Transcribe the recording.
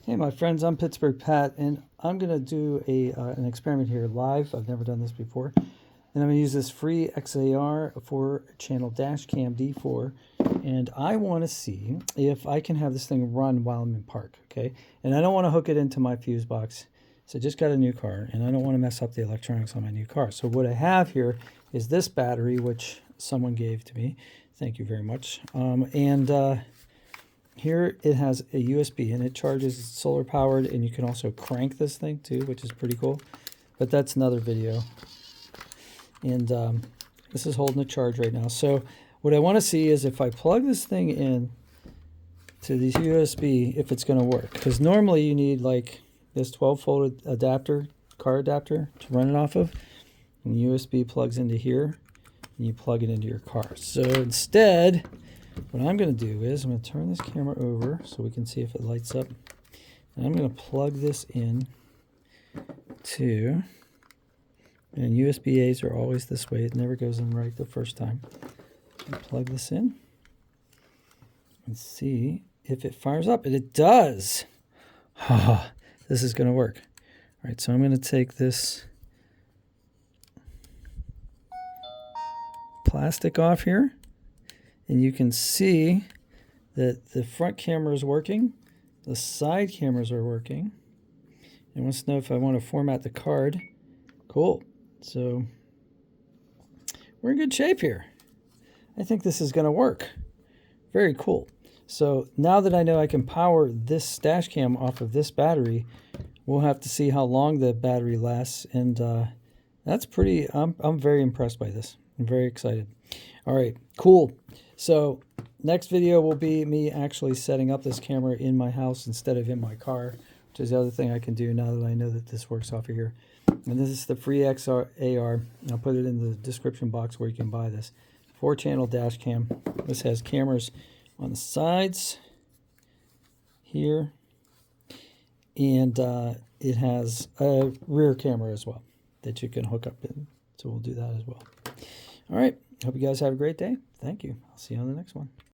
Hey, my friends, I'm Pittsburgh Pat, and I'm going to do an experiment here live. I've never done this before. And I'm going to use this free XAR 4-channel dash cam D4, and I want to see if I can have this thing run while I'm in park, okay? And I don't want to hook it into my fuse box. So I just got a new car, and I don't want to mess up the electronics on my new car. So what I have here is this battery, which someone gave to me. Thank you very much. Here it has a USB, and it charges solar powered, and you can also crank this thing too, which is pretty cool. But that's another video. And this is holding the charge right now. So what I want to see is if I plug this thing in to these USB, if it's going to work. Because normally you need like this 12-volt adapter, car adapter, to run it off of. And the USB plugs into here, and you plug it into your car. So instead, what I'm going to do is I'm going to turn this camera over so we can see if it lights up. And I'm going to plug this in to, and USB-A's are always this way. It never goes in right the first time. Plug this in and see if it fires up. And it does. This is going to work. All right, so I'm going to take this plastic off here. And you can see that the front camera is working, the side cameras are working. And wants to know if I want to format the card. Cool. So we're in good shape here. I think this is going to work. Very cool. So now that I know I can power this dash cam off of this battery, we'll have to see how long the battery lasts. And that's pretty, I'm very impressed by this. I'm very excited. All right, cool. So next video will be me actually setting up this camera in my house instead of in my car, which is the other thing I can do now that I know that this works off of here. And this is the free XAR. I'll put it in the description box where you can buy this. 4-channel dash cam. This has cameras on the sides here. And it has a rear camera as well that you can hook up in. So we'll do that as well. All right. Hope you guys have a great day. Thank you. I'll see you on the next one.